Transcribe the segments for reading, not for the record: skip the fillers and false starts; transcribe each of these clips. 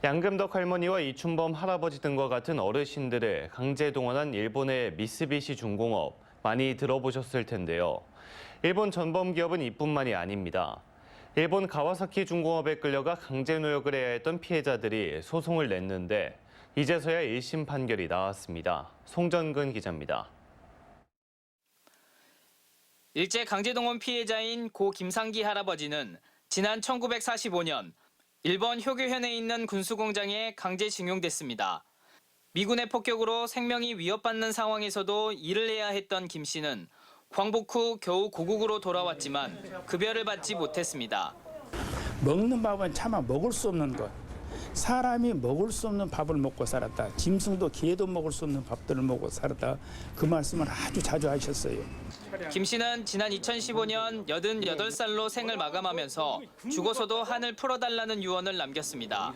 양금덕 할머니와 이춘범 할아버지 등과 같은 어르신들을 강제 동원한 일본의 미쓰비시 중공업, 많이 들어보셨을 텐데요. 일본 전범 기업은 이뿐만이 아닙니다. 일본 가와사키 중공업에 끌려가 강제 노역을 해야 했던 피해자들이 소송을 냈는데 이제서야 1심 판결이 나왔습니다. 송전근 기자입니다. 일제 강제동원 피해자인 고 김상기 할아버지는 지난 1945년 일본 효교현에 있는 군수공장에 강제징용됐습니다. 미군의 폭격으로 생명이 위협받는 상황에서도 일을 해야 했던 김 씨는 광복 후 겨우 고국으로 돌아왔지만 급여를 받지 못했습니다. 먹는 밥은 차마 먹을 수 없는 것. 사람이 먹을 수 없는 밥을 먹고 살았다. 짐승도 개도 먹을 수 없는 밥들을 먹고 살았다. 그 말씀을 아주 자주 하셨어요. 김 씨는 지난 2015년 88살로 생을 마감하면서 죽어서도 한을 풀어달라는 유언을 남겼습니다.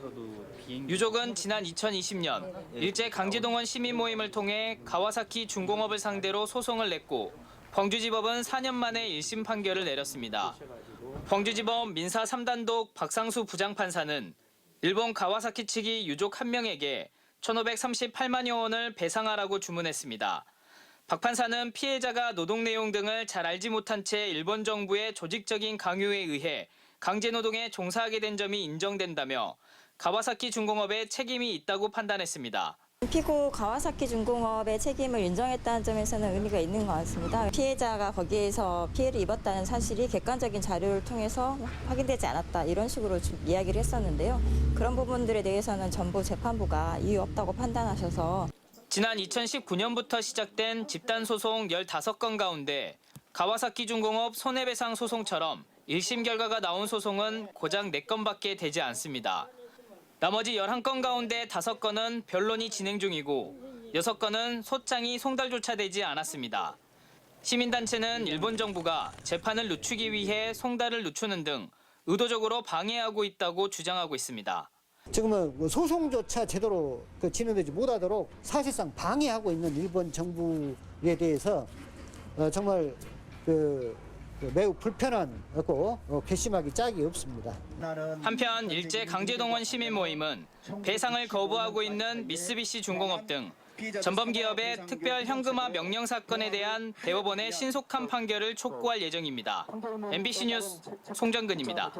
유족은 지난 2020년 일제 강제동원 시민 모임을 통해 가와사키 중공업을 상대로 소송을 냈고 광주지법은 4년 만에 1심 판결을 내렸습니다. 광주지법 민사 3단독 박상수 부장판사는 일본 가와사키 측이 유족 1명에게 1,538만여 원을 배상하라고 주문했습니다. 박 판사는 피해자가 노동 내용 등을 잘 알지 못한 채 일본 정부의 조직적인 강요에 의해 강제노동에 종사하게 된 점이 인정된다며 가와사키 중공업에 책임이 있다고 판단했습니다. 피고 가와사키 중공업의 책임을 인정했다는 점에서는 의미가 있는 것 같습니다. 피해자가 거기에서 피해를 입었다는 사실이 객관적인 자료를 통해서 확인되지 않았다 이런 식으로 이야기를 했었는데요. 그런 부분들에 대해서는 전부 재판부가 이유 없다고 판단하셔서 지난 2019년부터 시작된 집단소송 15건 가운데 가와사키 중공업 손해배상 소송처럼 1심 결과가 나온 소송은 고작 4건밖에 되지 않습니다. 나머지 11건 가운데 5건은 변론이 진행 중이고 6건은 소장이 송달조차 되지 않았습니다. 시민단체는 일본 정부가 재판을 늦추기 위해 송달을 늦추는 등 의도적으로 방해하고 있다고 주장하고 있습니다. 지금은 소송조차 제대로 진행되지 못하도록 사실상 방해하고 있는 일본 정부에 대해서 정말 매우 불편하고 괘씸하기 짝이 없습니다. 한편 일제 강제동원 시민 모임은 배상을 거부하고 있는 미쓰비시 중공업 등 전범기업의 특별 현금화 명령 사건에 대한 대법원의 신속한 판결을 촉구할 예정입니다. MBC 뉴스 송정근입니다.